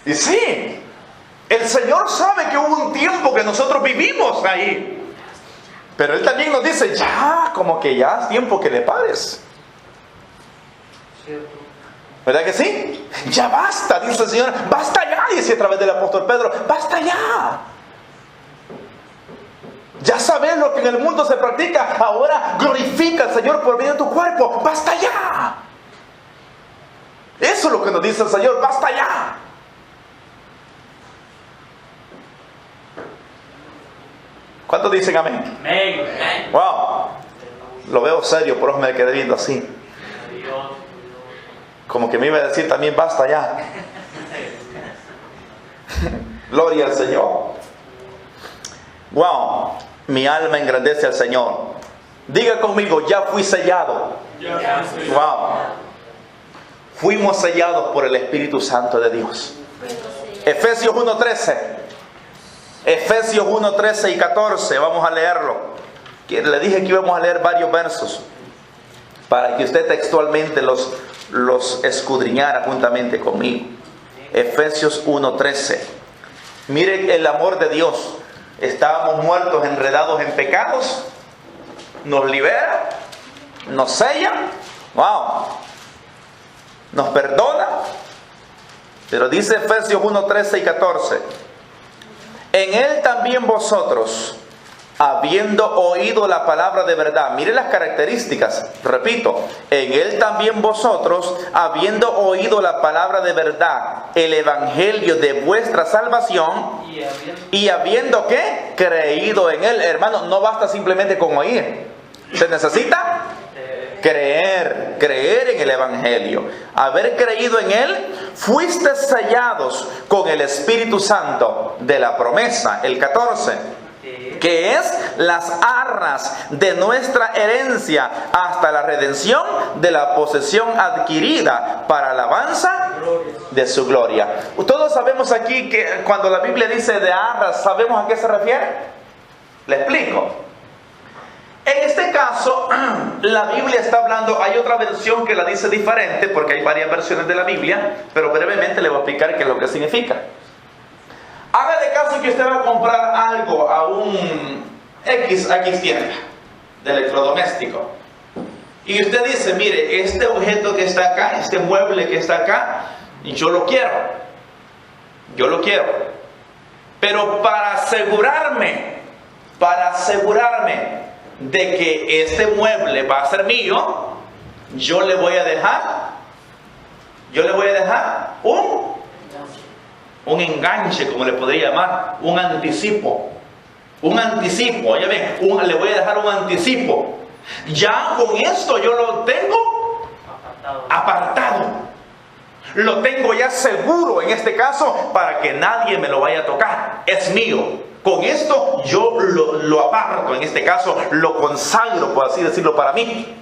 Y sí, el Señor sabe que hubo un tiempo que nosotros vivimos ahí, pero Él también nos dice, ya, como que ya es tiempo que le pares. ¿Verdad que sí? Ya basta, dice el Señor, basta ya, dice a través del apóstol Pedro, basta ya. Ya sabes lo que en el mundo se practica. Ahora glorifica al Señor por medio de tu cuerpo. ¡Basta ya! Eso es lo que nos dice el Señor. ¡Basta ya! ¿Cuántos dicen amén? Amén. ¡Wow! Lo veo serio, por eso me quedé viendo así. Como que me iba a decir también basta ya. Gloria al Señor. ¡Wow! Mi alma engrandece al Señor. Diga conmigo, ya fui sellado. Wow. Fuimos sellados por el Espíritu Santo de Dios. Efesios 1:13. Efesios 1:13 y 14. Vamos a leerlo. Le dije que íbamos a leer varios versos para que usted textualmente los escudriñara juntamente conmigo. Efesios 1:13. Mire el amor de Dios. Estábamos muertos, enredados en pecados. Nos libera, nos sella, wow, nos perdona. Pero dice Efesios 1:13 y 14: en Él también vosotros, habiendo oído la palabra de verdad. Mire las características, repito, en Él también vosotros, habiendo oído la palabra de verdad, el evangelio de vuestra salvación, y habiendo ¿qué? Creído en Él. Hermano, no basta simplemente con oír, se necesita creer en el evangelio. Haber creído en Él, fuiste sellados con el Espíritu Santo de la promesa. El 14, que es las arras de nuestra herencia hasta la redención de la posesión adquirida para alabanza de su gloria. Todos sabemos aquí que cuando la Biblia dice de arras, ¿sabemos a qué se refiere? Le explico. En este caso, la Biblia está hablando, hay otra versión que la dice diferente, porque hay varias versiones de la Biblia, pero brevemente le voy a explicar qué es lo que significa. Haga de caso que usted va a comprar algo a un X tienda de electrodoméstico. Y usted dice, mire, este objeto que está acá, este mueble que está acá, yo lo quiero. Pero para asegurarme de que este mueble va a ser mío, yo le voy a dejar un enganche, como le podría llamar, un anticipo, oye bien, le voy a dejar un anticipo. Ya con esto yo lo tengo apartado, lo tengo ya seguro en este caso, para que nadie me lo vaya a tocar, es mío. Con esto yo lo aparto, en este caso lo consagro, por así decirlo, para mí.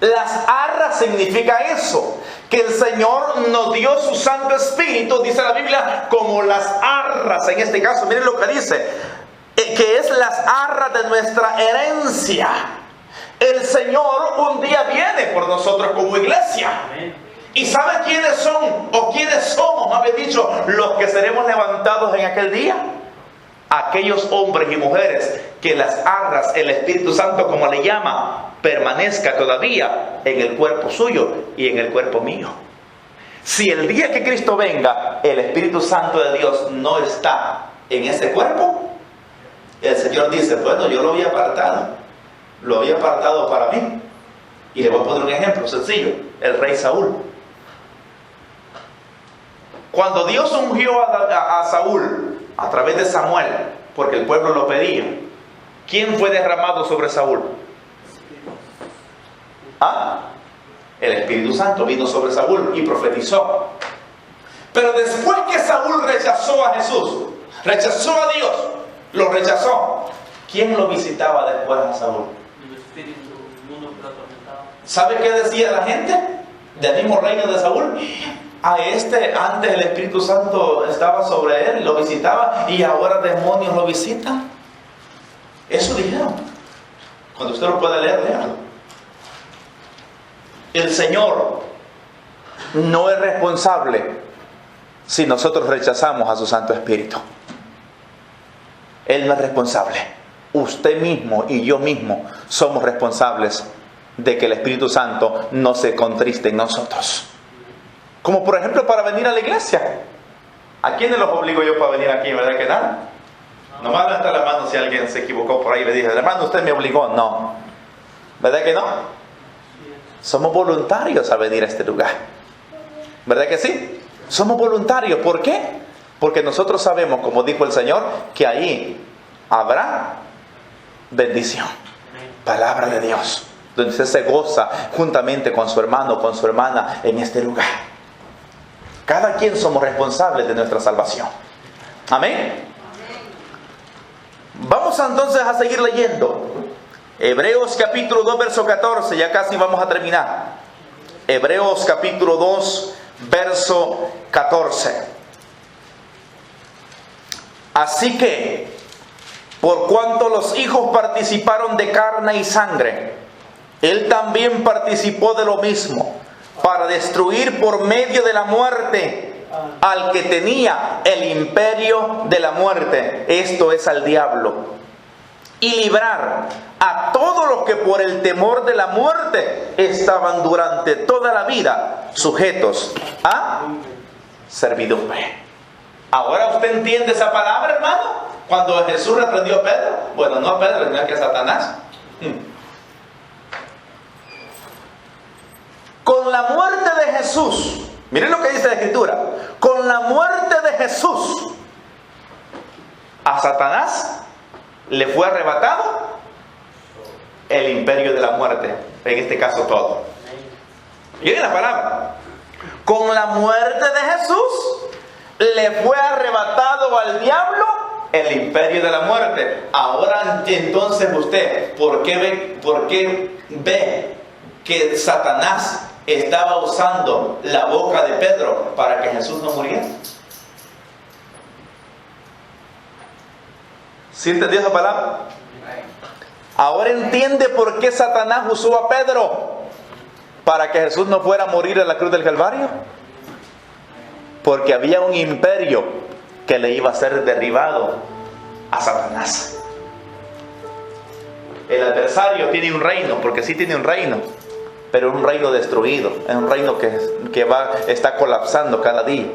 Las arras significa eso, que el Señor nos dio su Santo Espíritu, dice la Biblia, como las arras. En este caso, miren lo que dice, que es las arras de nuestra herencia. El Señor un día viene por nosotros como iglesia. ¿Y sabe quiénes son, o quiénes somos, más bien dicho, los que seremos levantados en aquel día? Aquellos hombres y mujeres que las arras, el Espíritu Santo, como le llama, permanezca todavía en el cuerpo suyo y en el cuerpo mío. Si el día que Cristo venga, el Espíritu Santo de Dios no está en ese cuerpo, el Señor dice, bueno, yo lo había apartado para mí. Y le voy a poner un ejemplo sencillo, el rey Saúl. Cuando Dios ungió a Saúl a través de Samuel, porque el pueblo lo pedía, ¿quién fue derramado sobre Saúl? El Espíritu Santo vino sobre Saúl y profetizó. Pero después que Saúl rechazó a Jesús, rechazó a Dios, lo rechazó, ¿quién lo visitaba después a Saúl? El espíritu inmundo que lo atormentaba. ¿Sabe qué decía la gente del mismo reino de Saúl? Antes el Espíritu Santo estaba sobre él, lo visitaba, y ahora demonios lo visitan. Eso dijeron. Cuando usted lo pueda leer, léalo. El Señor no es responsable si nosotros rechazamos a su Santo Espíritu. Él no es responsable. Usted mismo y yo mismo somos responsables de que el Espíritu Santo no se contriste en nosotros. Como por ejemplo para venir a la iglesia. ¿A quiénes los obligo yo para venir aquí? ¿Verdad que nada? Nomás levanta la mano si alguien se equivocó por ahí y le dije, hermano, usted me obligó. No. ¿Verdad que no? Somos voluntarios a venir a este lugar. ¿Verdad que sí? Somos voluntarios. ¿Por qué? Porque nosotros sabemos, como dijo el Señor, que ahí habrá bendición. Palabra de Dios. Donde usted se goza juntamente con su hermano, con su hermana en este lugar. Cada quien somos responsables de nuestra salvación. Amén. Vamos entonces a seguir leyendo. Hebreos capítulo 2, verso 14. Ya casi vamos a terminar. Hebreos capítulo 2, verso 14. Así que, por cuanto los hijos participaron de carne y sangre, Él también participó de lo mismo, para destruir por medio de la muerte al que tenía el imperio de la muerte, esto es al diablo, y librar a todos los que por el temor de la muerte estaban durante toda la vida sujetos a servidumbre. Ahora usted entiende esa palabra, hermano. Cuando Jesús reprendió a Pedro, bueno, no a Pedro, sino que a Satanás. Con la muerte de Jesús, miren lo que dice la Escritura, con la muerte de Jesús, a Satanás le fue arrebatado el imperio de la muerte, en este caso todo. Miren la palabra, con la muerte de Jesús le fue arrebatado al diablo el imperio de la muerte. Ahora entonces usted, ¿por qué ve que Satanás estaba usando la boca de Pedro para que Jesús no muriera? ¿Sí entendió esa palabra? Ahora entiende por qué Satanás usó a Pedro para que Jesús no fuera a morir en la cruz del Calvario. Porque había un imperio que le iba a ser derribado a Satanás. El adversario tiene un reino, porque sí tiene un reino, pero es un reino destruido, es un reino que está colapsando cada día.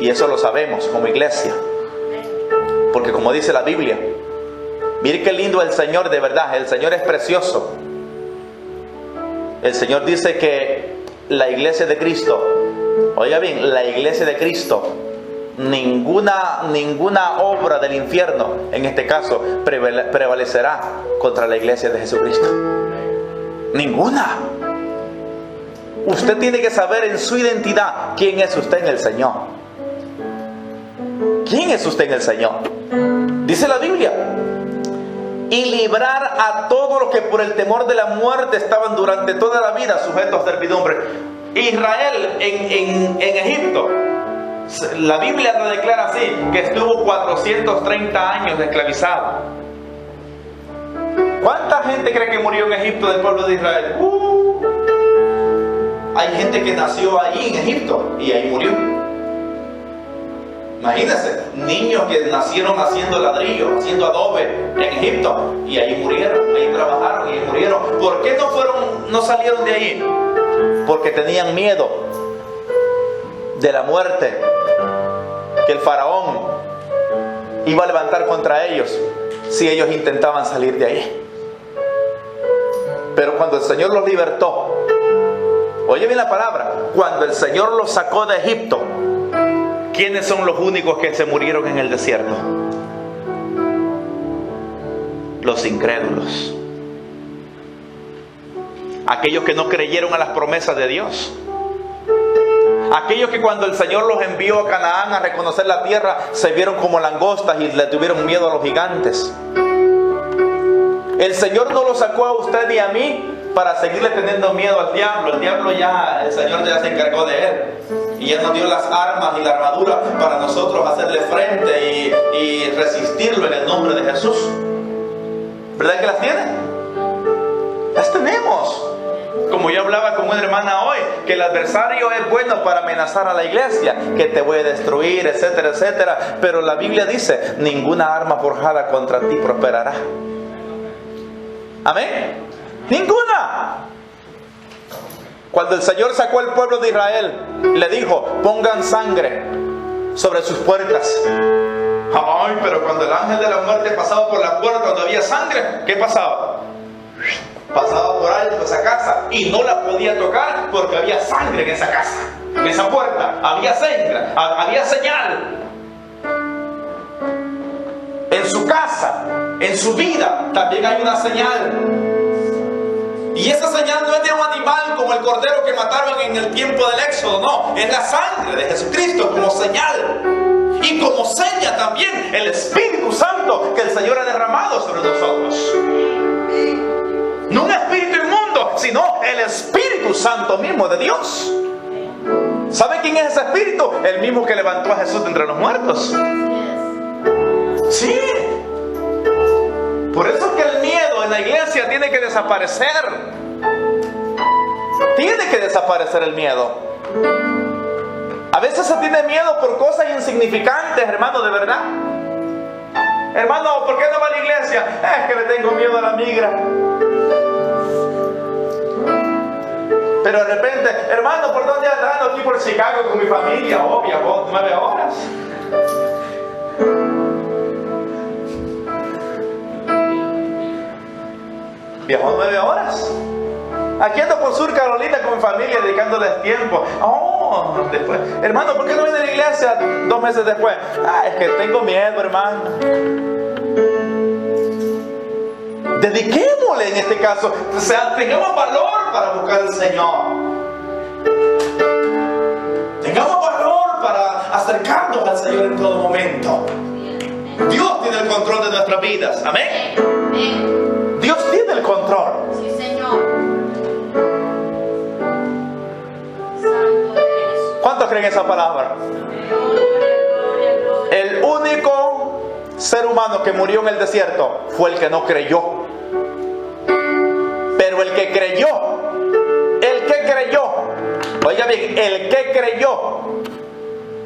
Y eso lo sabemos como iglesia, porque como dice la Biblia, mire qué lindo el Señor, de verdad, el Señor es precioso. El Señor dice que la iglesia de Cristo, oiga bien, la iglesia de Cristo, ninguna obra del infierno, en este caso, prevalecerá contra la iglesia de Jesucristo. Ninguna. Usted tiene que saber en su identidad quién es usted en el Señor. ¿Quién es usted en el Señor? Dice la Biblia y librar a todos los que por el temor de la muerte estaban durante toda la vida sujetos a servidumbre. Israel en Egipto, la Biblia lo declara así, que estuvo 430 años esclavizado. ¿Cuánta gente cree que murió en Egipto del pueblo de Israel? Hay gente que nació ahí en Egipto y ahí murió. Imagínense, niños que nacieron haciendo ladrillo, haciendo adobe en Egipto y ahí murieron, ahí trabajaron y ahí murieron. ¿Por qué no salieron de ahí? Porque tenían miedo de la muerte que el faraón iba a levantar contra ellos si ellos intentaban salir de ahí. Pero cuando el Señor los libertó, oye bien la palabra, cuando el Señor los sacó de Egipto, ¿quiénes son los únicos que se murieron en el desierto? Los incrédulos. Aquellos que no creyeron a las promesas de Dios. Aquellos que cuando el Señor los envió a Canaán a reconocer la tierra, se vieron como langostas y le tuvieron miedo a los gigantes. El Señor no los sacó a usted y a mí para seguirle teniendo miedo al diablo. El diablo ya, el Señor ya se encargó de él. Y ya nos dio las armas y la armadura para nosotros hacerle frente y resistirlo en el nombre de Jesús. ¿Verdad que las tiene? Las tenemos. Como yo hablaba con una hermana hoy, que el adversario es bueno para amenazar a la iglesia, que te voy a destruir, etcétera, etcétera. Pero la Biblia dice, ninguna arma forjada contra ti prosperará. Amén. Ninguna. Cuando el Señor sacó al pueblo de Israel, le dijo, pongan sangre sobre sus puertas. Ay, pero cuando el ángel de la muerte pasaba por la puerta donde había sangre, ¿qué pasaba? Pasaba por alto esa casa y no la podía tocar porque había sangre en esa casa, en esa puerta. Había sangre, había señal. En su casa, en su vida, también hay una señal. Y esa señal no es de un animal como el cordero que mataron en el tiempo del Éxodo, no. Es la sangre de Jesucristo como señal. Y como seña también el Espíritu Santo que el Señor ha derramado sobre nosotros. No un espíritu inmundo, sino el Espíritu Santo mismo de Dios. ¿Sabe quién es ese espíritu? El mismo que levantó a Jesús de entre los muertos. Sí. Por eso es que el miedo en la iglesia tiene que desaparecer. Tiene que desaparecer el miedo. A veces se tiene miedo por cosas insignificantes, hermano, de verdad. Hermano, ¿por qué no va a la iglesia? Es que le tengo miedo a la migra. Pero de repente, hermano, ¿por dónde ando? Aquí por Chicago con mi familia. Oh, viajó 9 horas. Viajó 9 horas. Aquí ando por Sur Carolina con mi familia dedicándoles tiempo. Oh, después. Hermano, ¿por qué no viene a la iglesia 2 meses después? Ah, es que tengo miedo, hermano. Dediquémosle en este caso. O sea, tengamos valor para buscar al Señor. Tengamos valor para acercarnos al Señor en todo momento. Dios tiene el control de nuestras vidas. Amén. Dios tiene el control. Sí, Señor. Santo eres. ¿Cuántos creen esa palabra? El único ser humano que murió en el desierto fue el que no creyó. Pero el que creyó, oiga bien, el que creyó,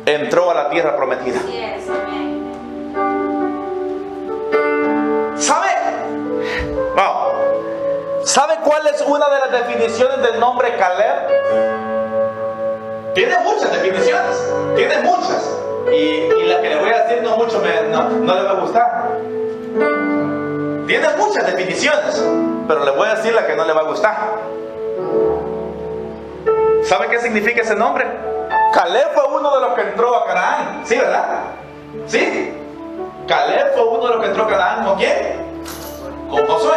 entró a la tierra prometida. Yes, amén. ¿Sabe cuál es una de las definiciones del nombre Caleb? Tiene muchas definiciones, tiene muchas. Y la que le voy a decir no le va a gustar. Tiene muchas definiciones, pero le voy a decir la que no le va a gustar. ¿Sabe qué significa ese nombre? Caleb fue uno de los que entró a Canaán. ¿Sí, verdad? ¿Sí? Caleb fue uno de los que entró a Canaán. ¿Con quién? Con Josué.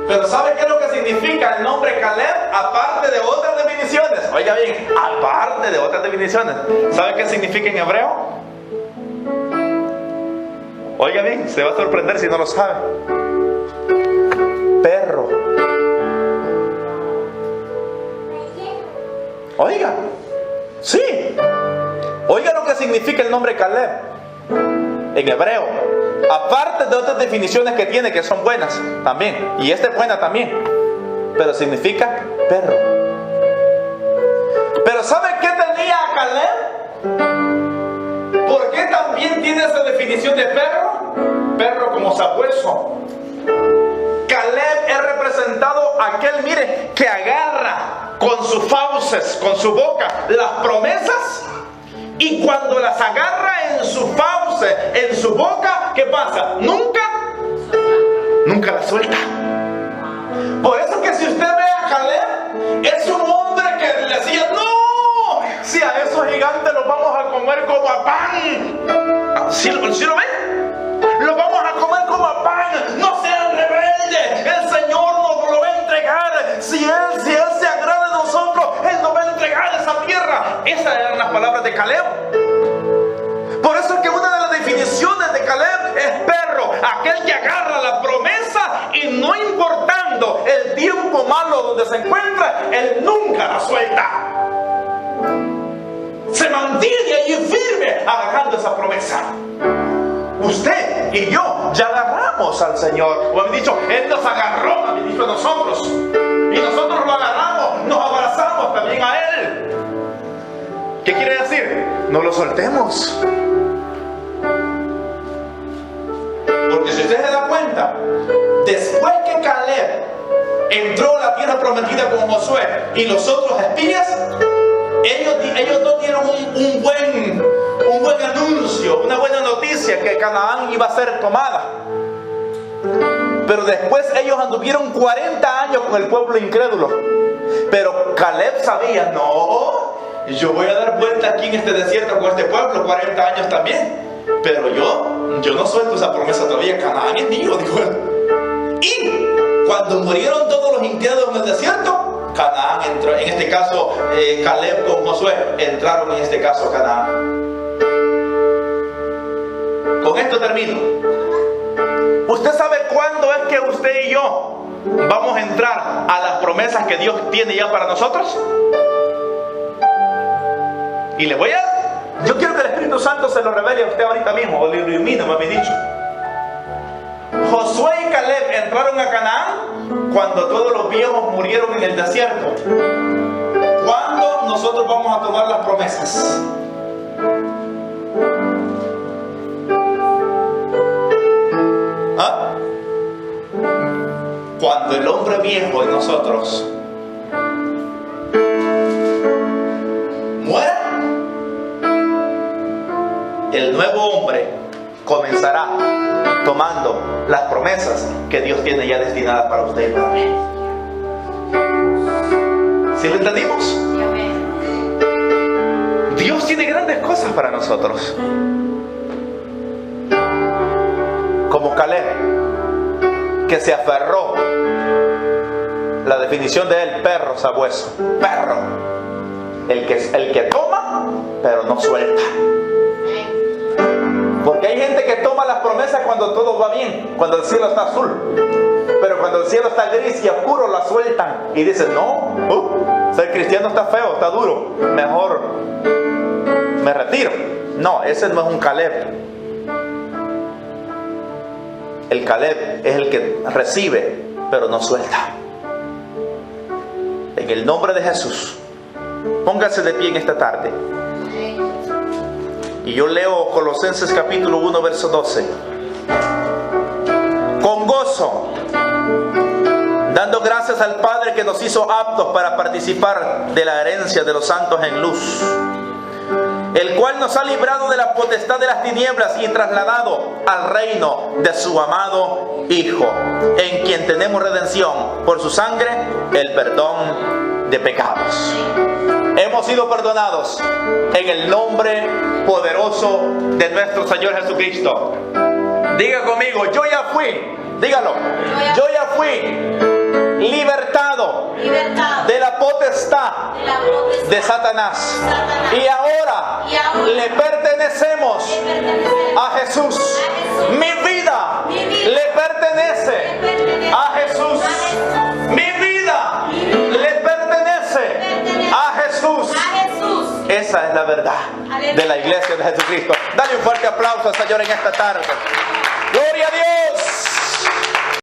Pero ¿sabe qué es lo que significa el nombre Caleb? Aparte de otras definiciones. Oiga bien, aparte de otras definiciones. ¿Sabe qué significa en hebreo? Oiga bien, se va a sorprender si no lo sabe. Oiga, sí. Oiga lo que significa el nombre Caleb en hebreo. Aparte de otras definiciones que tiene que son buenas también. Y esta es buena también. Pero significa perro. Pero ¿sabe qué tenía Caleb? ¿Por qué también tiene esa definición de perro? Perro como sabueso. Caleb es representado aquel, mire, que agarra con sus fauces, con su boca, las promesas. Y cuando las agarra en su fauce, en su boca, ¿qué pasa? Nunca las suelta. Por eso que si usted ve a Caleb, es un hombre que le decía, no, si a esos gigantes los vamos a comer como a pan. ¿Sí lo ven? Los vamos a comer como a pan. No sean rebeldes. El Señor nos lo va a entregar. Si Él se agrada de nosotros, Él nos va a entregar esa tierra. Esas eran las palabras de Caleb. Por eso es que una de las definiciones de Caleb es perro. Aquel que agarra la promesa y no importando el tiempo malo donde se encuentra, Él nunca la suelta. Se mantiene allí firme agarrando esa promesa. Usted y yo ya agarramos al Señor. O han dicho, Él nos agarró, han dicho a nosotros. Y nosotros lo agarramos, nos abrazamos también a Él. ¿Qué quiere decir? No lo soltemos. Porque si usted se da cuenta, después que Caleb entró a la tierra prometida con Josué y los otros espías, ellos no dieron un buen anuncio, una buena noticia que Canaán iba a ser tomada. Pero después ellos anduvieron 40 años con el pueblo incrédulo. Pero Caleb sabía, no, yo voy a dar vuelta aquí en este desierto con este pueblo 40 años también. Pero yo no suelto esa promesa todavía. Canaán es mío, dijo él. Y cuando murieron todos los incrédulos en el desierto, Canaán entró. En este caso, Caleb con Josué entraron en este caso a Canaán. Con esto termino. ¿Usted sabe cuándo es que usted y yo vamos a entrar a las promesas que Dios tiene ya para nosotros? Y yo quiero que el Espíritu Santo se lo revele a usted ahorita mismo, o lo ilumine, me había dicho. Josué y Caleb entraron a Canaán cuando todos los viejos murieron en el desierto. ¿Cuándo nosotros vamos a tomar las promesas? ¿Ah? Cuando el hombre viejo en nosotros muera, el nuevo hombre comenzará tomando las promesas que Dios tiene ya destinadas para usted y para mí. ¿Sí lo entendimos? Dios tiene grandes cosas para nosotros. Como Caleb, que se aferró. La definición de él, perro sabueso. Perro. El que toma, pero no suelta. Porque hay gente que toma las promesas cuando todo va bien, cuando el cielo está azul. Pero cuando el cielo está gris y oscuro, la sueltan. Y dicen, no, ser cristiano está feo, está duro. Mejor me retiro. No, ese no es un Caleb. El Caleb es el que recibe, pero no suelta. En el nombre de Jesús, póngase de pie en esta tarde. Y yo leo Colosenses capítulo 1, verso 12. Con gozo, dando gracias al Padre que nos hizo aptos para participar de la herencia de los santos en luz, el cual nos ha librado de la potestad de las tinieblas y trasladado al reino de su amado Hijo, en quien tenemos redención por su sangre, el perdón de pecados. Hemos sido perdonados en el nombre poderoso de nuestro Señor Jesucristo. Diga conmigo, yo ya fui, dígalo, yo ya fui libertado de la potestad de Satanás. Y ahora le pertenecemos a Jesús. Mi vida le pertenece a Jesús. Mi vida le pertenece a Jesús. Esa es la verdad de la iglesia de Jesucristo. Dale un fuerte aplauso al Señor en esta tarde. ¡Gloria a Dios!